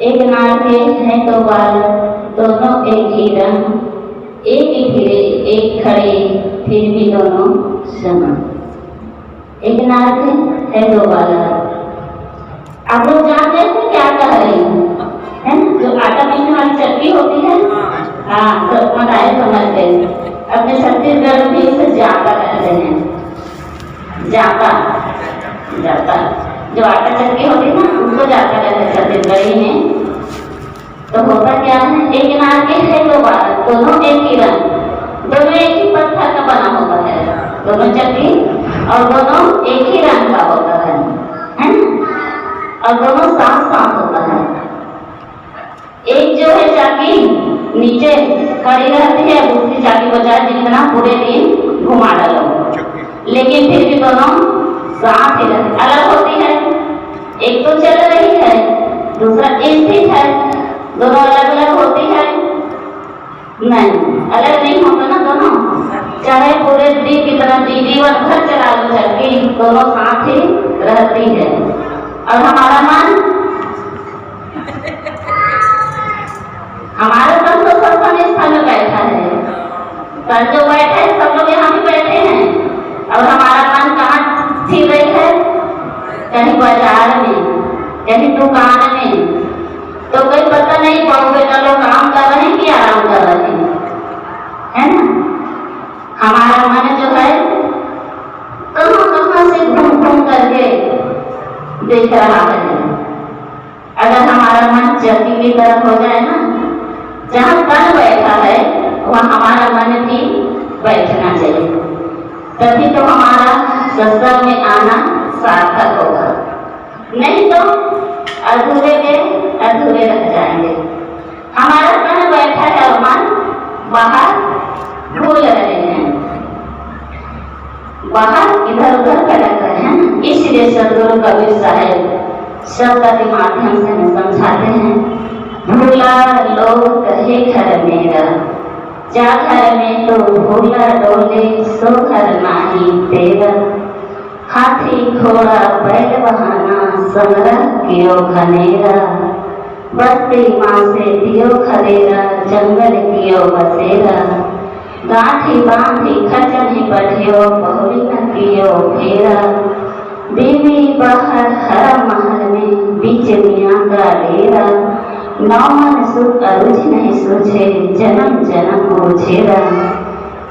एक नार के हैं दो बाल, दोनों एक ही रंग, एक ही फिरे एक खड़े, फिर भी दोनों समान। एक नार के है दो बाल। आप लोग जानते हैं क्या कह रही हूँ, है ना? जो आटा पीसने वाली चक्की होती है, हाँ, तो बताए समझते हैं। अपने छत्तीसगढ़ में इसे जाता कहते हैं, जाता, जाता। जो आटा चक्की होती है ना, उसको जाता कहते हैं छत्तीसगढ़ी में। तो होता क्या है, एक नार के है दो बाल, दोनों एक ही रंग, दोनों एक ही पत्थर का बना होता है, दोनों चक्की, और दोनों एक ही रंग का होता है ना? और दोनों साफ साफ होता है। एक जो है चाकी नीचे खड़ी रहती है, दूसरी चाकी बजाय जितना पूरे दिन घुमा डालो, लेकिन फिर भी दोनों साथ ही रहती, अलग होती है। एक तो चल रही है, दूसरा स्थिर है, दोनों अलग अलग होती है? नहीं, अलग नहीं होता ना दोनों। चाहे पूरे दिन की तरह जीवन भर चला लो चक्की, दोनों साथ ही रहती है। और हमारा मन, हमारा मन तो सब स्थान में बैठा है, पर जो बैठा है सब लोग यहाँ भी बैठे हैं। और हमारा मन कहाँ स्थिर रही है? कहीं बाजार में, कहीं दुकान में। तो कोई पता नहीं बहू बेटा लोग काम कर रहे हैं कि आराम कर रहे हैं, है ना? हमारा मन जो है कहाँ कहाँ से घूम घूम करके देख रहा है। अगर हमारा मन चक्की की तरफ हो जाए ना, जहाँ तन बैठा है वहाँ हमारा मन भी बैठना चाहिए, तभी तो हमारा सत्संग में आना सार्थक होगा। नहीं तो अधूरे के अधूरे रह जाएंगे। हमारा तन बैठा है और मन बाहर भूल रहे हैं, बाहर इधर उधर भटक रहे हैं। इसलिए सदगुरु कबीर साहब शब्द के माध्यम से हमें समझाते हैं, भूला लोग कहे घर मेरा, जा घर में तो भूला डोले, सो घर नाही तेरा। हाथी घोड़ा बैल बहाना, संग्रह कियो घनेरा, बस्ती माँ से दियो खदेरा, जंगल कियो बसेरा। गांठी बांधी खचन ही बढ़ियो, बहुरी न कियो फेरा। बीवी बाहर हरम महल में, बीच मियाँ का डेरा। नौमन सुख अरुझ नहीं सूझे, जन्म जन्म ओझेरा।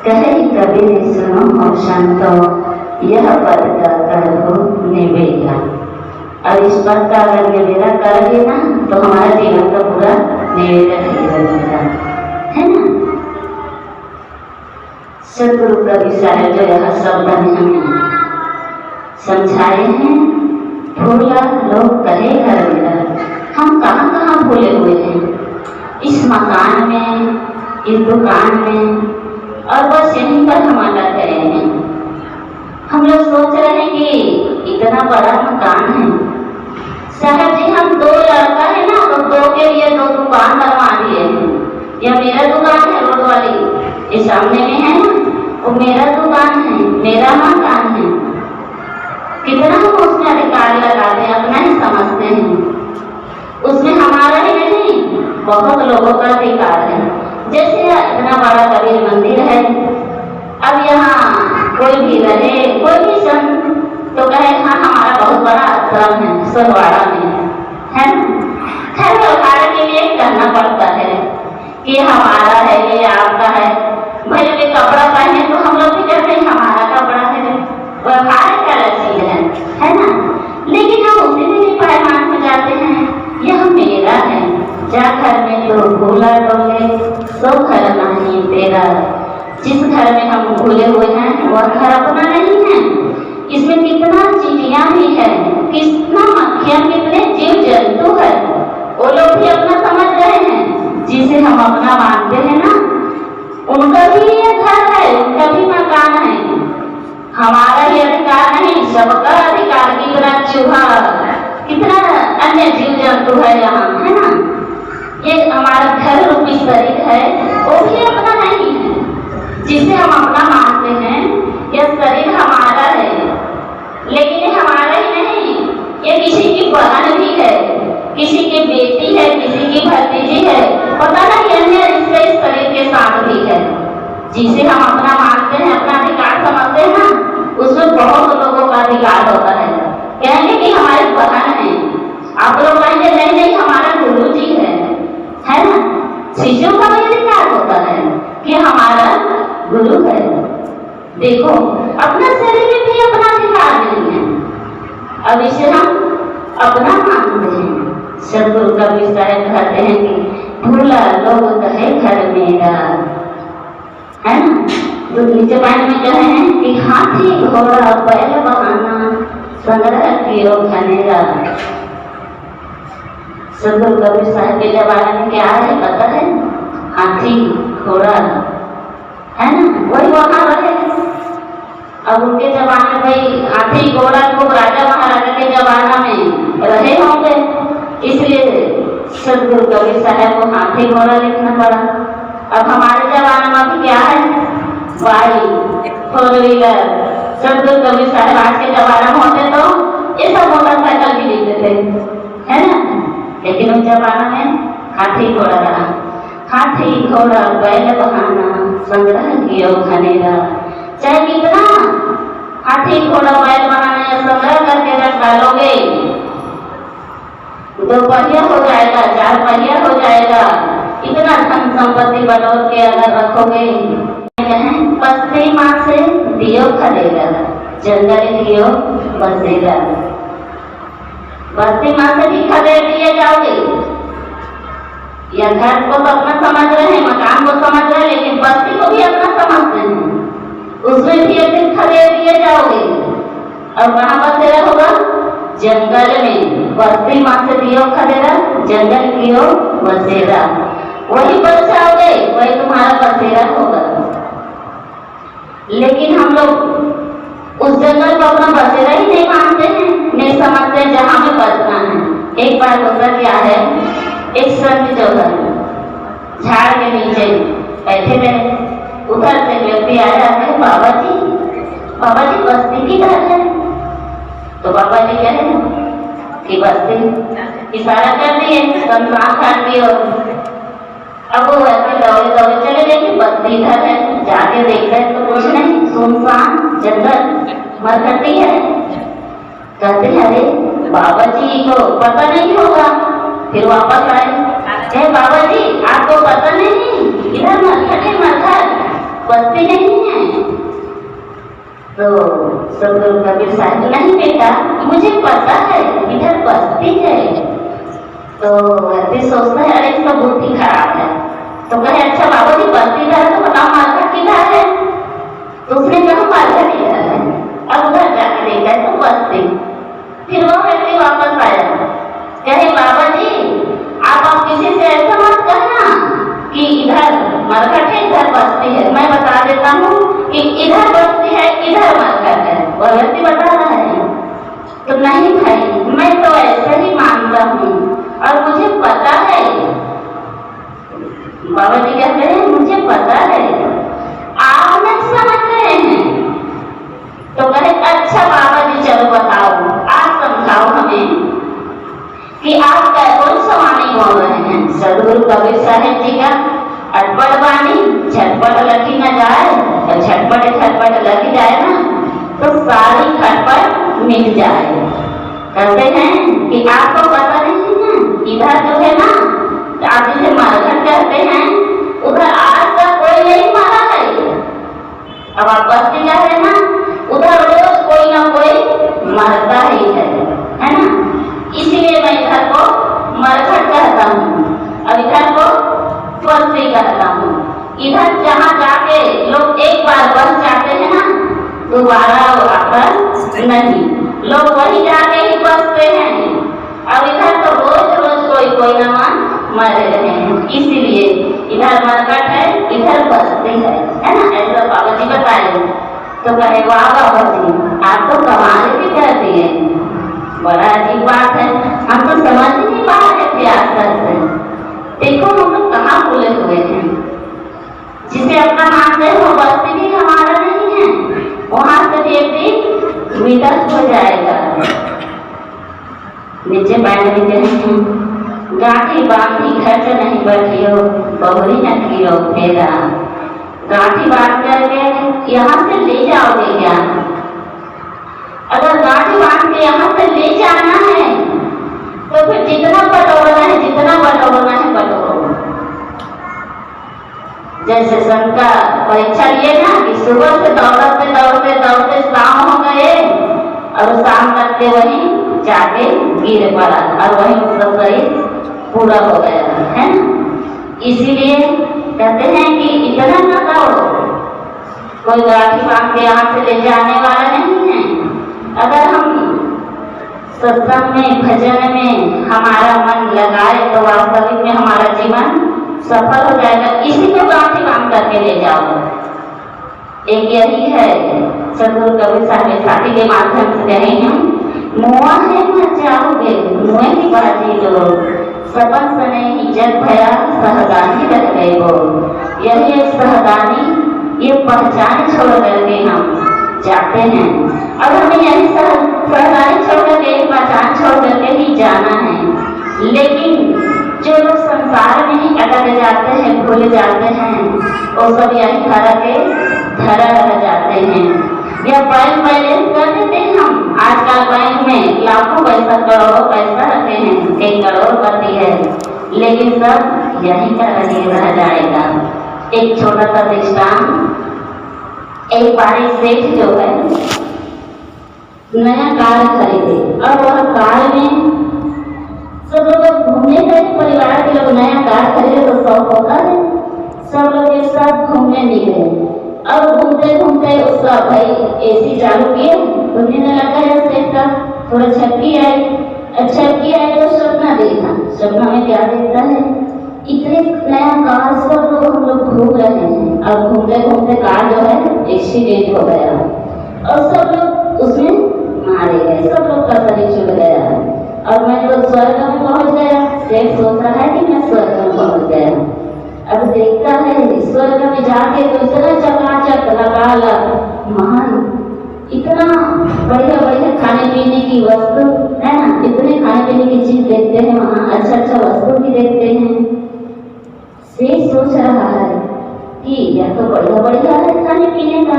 कहे कबीर सुनो हो संतो, यह पद का करो निवेला। और इस पद का अगर निवेला करोगे ना, तो हमारा जीवन का पूरा निवेदन ही बनेगा, है ना? सदगुरु कबीर साहब जो यह शब्द हमें समझाए हैं, भूला लोग कहे घर मेरा। हम कहाँ कहाँ भूले हुए हैं, इस मकान में, इस दुकान में, और बस यहीं पर हम अटक गए हैं। हम लोग सोच रहे हैं कि इतना बड़ा मकान है, साहब जी हम दो लड़का है ना, तो दो के लिए दो दुकान बनवा दिए हैं। यह मेरा दुकान है, रोड वाली ये सामने में है ना, वो मेरा दुकान है, मेरा मकान है। कितना हम उसमें अधिकार लगा दें, अपना ही समझते हैं। उसमें हमारा ही नहीं, बहुत लोगों का अधिकार है। जैसे इतना बड़ा कबीर मंदिर है, अब यहाँ कोई भी रहे, कोई भी संत तो कहे हाँ हमारा बहुत बड़ा आश्रम है सोनवाड़ा में, है ना? खैर व्यवहार के लिए कहना पड़ता है कि हमारा है, ये आपका है। भाई ये कपड़ा पहने तो हम लोग भी कहते हैं हमारा कपड़ा है, व्यवहार का चीज है ना? लेकिन हम उसी में भी पैमान में जाते हैं, यह मेरा है, जा घर में तो भूला डोले, सो घर नहीं तेरा। जिस घर में हम भूले हुए हैं वह घर अपना नहीं है। इसमें कितना चिड़िया भी है, कितना मक्खियां, कितने जीव जंतु है, वो लोग भी अपना समझ रहे हैं। जिसे हम अपना मानते हैं ना, उनका भी ये घर है, उनका भी मकान है। हमारा ही अधिकार नहीं, सबका अधिकार। कितना चूहा, कितना अन्य जीव जंतु है यहाँ, है ना? ये हमारा घर रूपी शरीर है, वो भी अपना नहीं है। जिसे हम अपना मानते हैं, यह शरीर हमारा है, लेकिन ये हमारा ही नहीं, ये किसी की बहन भी है, किसी की बेटी है, किसी की भतीजी है, पता नहीं अन्य रिश्ते इस शरीर के साथ भी है, जिसे हम अपना मानते हैं, अपना अधिकार समझते हैं ना, उसमें बहुत लोगों का अधिकार होता है। कहेंगे कि हमारी बहन है, आप लोग कहेंगे नहीं नहीं हमारा गुरु जी है ना। शिष्यों का भी अधिकार होता है कि हमारा गुरु है। देखो अपना शरीर में भी अपना अधिकार नहीं है, अब इसे हम अपना मानते हैं। सदगुरु कबीर साहब कहते हैं कि भूला लोग कहे घर मेरा, है ना। तो नीचे पानी में कहे हैं कि हाथी घोड़ा बैल बहाना संग्रह कियो खनेरा। सदगुरु कबीर साहब के जमाने में क्या है पता है? हाथी घोड़ा, है ना, वही वहां रहे। अब उनके जमाने में भाई हाथी घोड़ा को राजा महाराजा के जमाना में रहे होंगे, इसलिए सदगुरु कबीर साहब को हाथी घोड़ा लिखना पड़ा। अब हमारे जमाने में भी क्या है? Bike, four wheeler. सदगुरु कबीर साहब आज के जमाना में होते तो ये सब मोटरसाइकिल भी लिख देते, है ना। लेकिन उस जमाना में हाथी घोड़ा रहा। हाथी घोड़ा बैल बहाना संग्रह कियो खनेरा। चाहे कितना हाथी घोड़ा बैल बनाने या संग्रह करके रख डालोगे, 2 पहिया हो जाएगा, 4 पहिया हो जाएगा, इतना धन संपत्ति बटोर के अगर रखोगे, बस्ती माँ से दियो खलेगा, जंगल दियो बसेगा। बस्ती माँ से भी खदेड़ दिए जाओगे, या घर को तो अपना समझ रहे हैं, मकान को समझ रहे हैं, लेकिन बस्ती को भी अपना समझते हैं, उसमें भी एक दिन खदेड़ दिए जाओगे। और कहाँ बसेरा होगा? जंगल में। बस्ती माँ से दियो खदेरा, जंगल कियो बसेरा। वही बच जाओगे, वही तुम्हारा बसेरा होगा। लेकिन हम लोग उस जंगल को अपना बसेरा ही नहीं मानते हैं, नहीं समझते जहाँ में बसना है। एक बार होता क्या है, एक संत जो है झाड़ के नीचे बैठे रहे, उधर से व्यक्ति आया है, बाबा जी बस्ती की घर है। तो बाबा जी कहे कि बस्ती, इशारा कर दिए शमशान घाट की ओर। अब वो ऐसे दौड़े दौड़े चले गए कि बस्ती घर है। जाके देखते हैं तो कुछ नहीं, सुनसान जंगल, मरघटी है। कहते हैं अरे बाबा जी को पता नहीं होगा। फिर वापस आए, बाबा जी आपको पता नहीं, इधर मरघट है, मरघट, बस्ती नहीं है। तो सदगुरु कबीर साहब नहीं बेटा मुझे पता है इधर बस्ती है। तो व्यक्ति सोचता है अरे इसका बुद्धि खराब है। तो कहे अच्छा बाबा जी बस्ती है तो बताओ मरघट किधर है? तो उसने कहा मरघट इधर है। अब उधर जाके देखा है तो बस्ती। फिर वो व्यक्ति वापस आया, कहे बाबा जी आप किसी से ऐसा मत कहना कि इधर मरघट है इधर बस्ती है, मैं बता देता हूँ कि इधर बस्ती है इधर मरघट है। वह व्यक्ति बता रहा है। तो नहीं भाई मैं तो ऐसे ही मानता हूँ और मुझे पता है। बाबा जी कहते हैं मुझे पता है, आप नहीं समझ रहे हैं। तो कहे अच्छा बाबा जी चलो बताओ, आप समझाओ हमें कि आप कौन सा वाणी बोल रहे हैं। सदगुरु कबीर साहब जी का अटपट वाणी, झटपट लगी न जाए, और झटपट लगी जाए ना तो सारी खटपट मिट जाए। कहते हैं कि आपको पता नहीं है इधर जो है ना, आप जिसे मरघट कहते हैं उधर आज तक कोई नहीं मरा है। अब आप बस्ती कह रहे हैं ना, उधर रोज कोई ना कोई मरता ही है ना। इसलिए मैं इधर को मरघट कहता हूँ और इधर को बस्ती कहता हूँ। इधर जहाँ जाके लोग एक बार बस जाते हैं ना, दोबारा आकर नहीं, लोग वही जाके ही बसते हैं। और इधर तो रोज रोज कोई ना मर रहे हैं, इसीलिए इधर मरघट है इधर बस्ती है ना। ऐसा बाबा जी बताए। तो कहे वाह बाबा जी आप तो कमाल भी करती है, बड़ा अजीब बात है, हम तो समझ ही नहीं पा रहे थे आज तक से। देखो हम लोग कहाँ भूले हुए हैं। जिसे अपना मानते हैं वो बस्ती भी हमारा नहीं है, वहां से भी एक दिन विदा हो जाएगा। नीचे बैठ के गांठी बांधी खर्च नहीं बैठियो, बहुरी न कीरो फेरा। गांठी बांध करके यहाँ से ले जाओगे क्या? अगर गांठी बांध के यहाँ से ले जाना है तो फिर जितना बटोरना है बटोरो। जैसे संत का परीक्षा लिए ना कि सुबह से दौड़ते शाम हो गए और शाम तक के वहीं जाके गिर पड़ा और वहीं उसका शरीर पूरा हो गया है ना। इसीलिए कहते हैं कि इतना न दौड़ो, कोई गांठी बांध के यहाँ से ले जाने वाला नहीं है। अगर हम सत्संग में भजन में हमारा मन लगाए तो वास्तविक में हमारा जीवन सफल हो जाएगा। इसी को गांठी बांध करके ले जाओ। एक यही है सदगुरु कबीर साहब साथी के माध्यम से कहे हैं, मुआ है न जाओगे मुए की बाजी लो, सपन सने ही जग भया सहदानी रह गए वो। यही एक सहदानी, ये पहचान छोड़ करके हम जाते हैं और हमें यही सहदानी छोड़ करके पहचान छोड़ करके ही जाना है। लेकिन जो लोग संसार में ही अटक जाते हैं, भूल जाते हैं, वो सब यही धरा रह जाते हैं। या बैंक बैलेंस कर देते हैं हम। आजकल बैंक में लाखों पैसा करोड़ों पैसा रखते हैं, 1 करोड़ पति है, लेकिन सब यही रह जाएगा। एक छोटा सा दृष्टांत, एक बार एक सेठ जो है नया कार खरीदे और वह कार में सब लोग घूमने गए। परिवार के लोग नया कार खरीदे तो शौक होता है, सब लोग एक साथ घूमने निकले और घूमते घूमते उसका भाई एसी चालू किए, घूमने लगा है सेठ का। थोड़ा छक्की आई तो सपना देखा। सपना में क्या देखता है, इतने नया कार सब लोग हम लोग घूम रहे हैं और घूमते घूमते कार जो है एक्सीडेंट हो गया और सब लोग उसमें मारे गए, सब लोग का शरीर छूट गया और मैं तो स्वर्ग में पहुंच गया। सेठ सोच रहा है कि मैं स्वर्ग में पहुंच गया। अब देखता है स्वर्ग में जाके तो इतना चकाचक लगा महान, इतना बढ़िया बढ़िया खाने पीने की वस्तु है ना, इतने खाने पीने की चीज देखते हैं वहाँ, अच्छा वस्तु भी देखते हैं। सेठ सोच रहा है कि यह तो बढ़िया है खाने पीने का,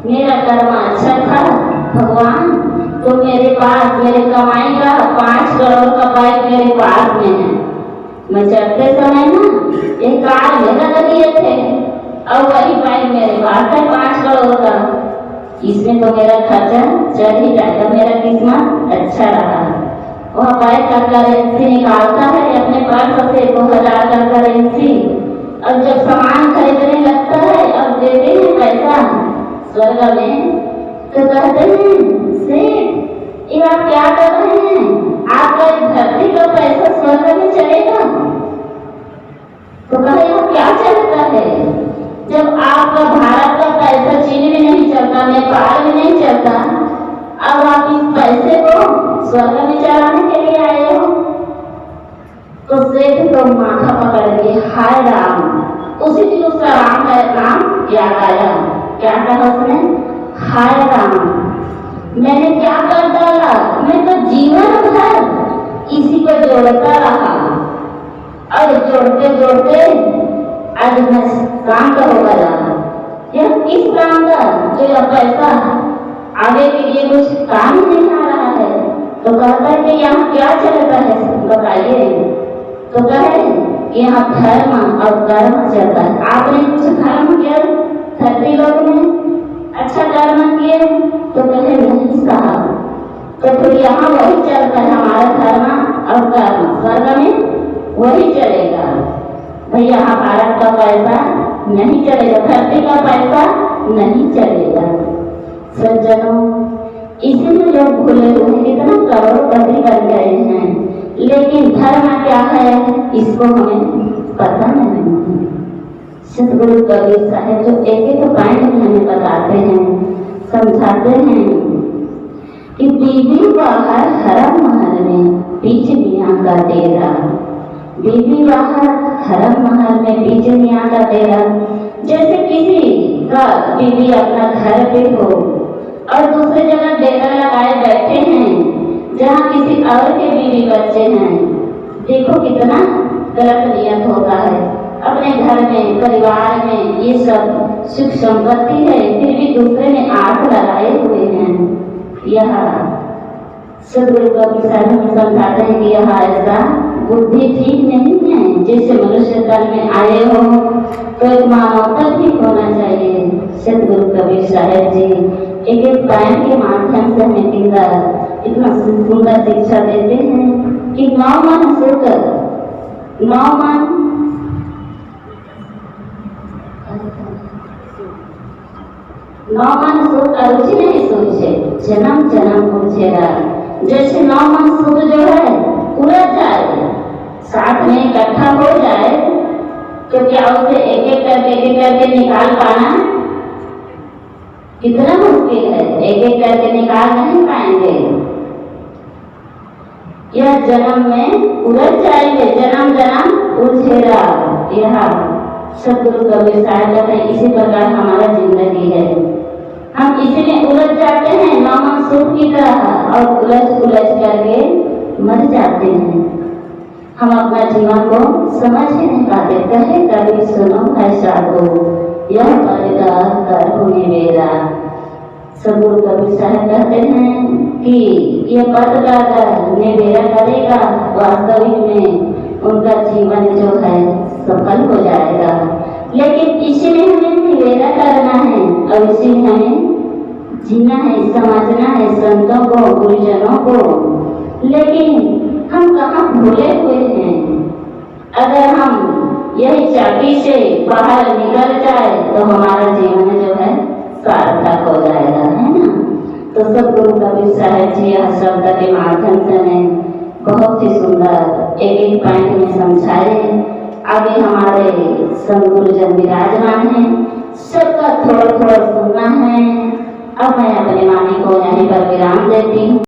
मेरा कर्म अच्छा था भगवान, तो मेरे कमाई का 5 करोड़ का बाइक मेरे पास में है। मैं चढ़ते समय ना एक कार मेरा लगे थे और वही बाइक मेरे पास है 5 करोड़ का। इसमें तो मेरा खर्चा चढ़ ही जाएगा, मेरा किस्मत अच्छा रहा। वह बाइक का करेंसी निकालता है अपने पास से 2000 का करेंसी और जब सामान खरीदने लगता है और देते हैं पैसा स्वर्ग में तो कहते हैं सेठ ये आप क्या कर रहे हैं, आपका धरती का पैसा स्वर्ग में चलेगा? तो कहे यह क्या चलता है, जब आपका भारत का पैसा चीन में नहीं चलता, नेपाल में नहीं चलता, अब आप इस पैसे को स्वर्ग में चलाने के लिए आए हो। तो सेठ तो माथा पकड़ के हाय राम, उसी दिन उसका राम का नाम याद आया। क्या कहा उसने, हाय राम मैंने क्या कर डाला, मैं तो जीवन भर इसी को जोड़ता रहा और जोड़ते आज मैं काम का हो गया। यह किस काम का जो यह पैसा आगे के लिए कुछ काम नहीं आ रहा है। तो कहता है कि यहाँ क्या चलता है बताइए। तो कहे यहाँ धर्म और कर्म चलता है। आपने कुछ धर्म किया धरती लोग ने, अच्छा कर्म किए? तो कहे नहीं साहब। तो फिर यहाँ वही चलता है हमारा धर्म और कर्म, स्वर्ग में वही चलेगा भाई। यहाँ भारत का पैसा नहीं चलेगा, धरती का पैसा नहीं चलेगा। सज्जनों इसीलिए लोग भूले हुए कितना करोड़पति बन गए हैं, लेकिन धर्म क्या है इसको हमें पता नहीं है। सतगुरु कबीर साहब जो एक पॉइंट हमें बताते हैं, समझाते हैं कि बीबी बाहर हरम महल में बीच मियाँ का डेरा। बीबी बाहर हरम महल में बीच मियाँ का डेरा। जैसे किसी का बीबी अपना घर पे हो और दूसरे जगह डेरा लगाए बैठे हैं जहाँ किसी और के बीवी बच्चे हैं, देखो कितना गलत नियत होता है। अपने घर में परिवार में ये सब सुख संपत्ति है, फिर भी दूसरे में आग लगाए हुए हैं। यह सदगुरु कबीर साहब हमें समझाते हैं कि यह ऐसा बुद्धि ठीक नहीं है। जैसे मनुष्य तन में आए हो तो एक मानवता भी होना चाहिए। सदगुरु कबीर साहब जी एक एक पायन के माध्यम से हमें इतना सुंदर शिक्षा देते हैं कि नौ मन सुख अरुचि नहीं सोचे, जन्म जन्म पूछेगा। जैसे नौ मन सुख जो है उलझ जाए, साथ में इकट्ठा हो जाए, तो क्या उसे एक एक करके निकाल पाना कितना मुश्किल है। एक एक करके निकाल नहीं पाएंगे। यह जन्म में उलझ जाएंगे, जन्म जन्म उलझेगा। यह सदगुरु कबीर साहब कहते हैं इसी प्रकार हमारा जिंदगी है। हम इसमें उलझ जाते हैं नौमन सूप की तरह और उलझ करके मर जाते हैं। हम अपना जीवन को समझ ही नहीं पाते। कहे कभी सुनो है साधो, यह पड़ेगा कर्म निवेदा। सदगुरु कबीर साहब कहते हैं कि यह पद का अगर निवेदा करेगा, वास्तविक में उनका जीवन जो है सफल हो जाएगा। लेकिन इसी में हमें निवेदा करना है और इसी में हमें जीना है, समझना है संतों को, गुरुजनों को। लेकिन हम कहाँ भूले हुए हैं। अगर हम यही चाबी से बाहर निकल जाए तो हमारा जीवन जो है सार्थक हो जाएगा, है ना। तो सदगुरु कबीर साहब जी यह शब्द के माध्यम से हमें बहुत ही सुंदर एक एक पॉइंट में समझाए। आगे हमारे संत गुरुजन विराजमान हैं, सबका थोड़ा थोड़ा सुनना है। अब मैं अपने वाणी को यहीं पर विराम देती हूँ।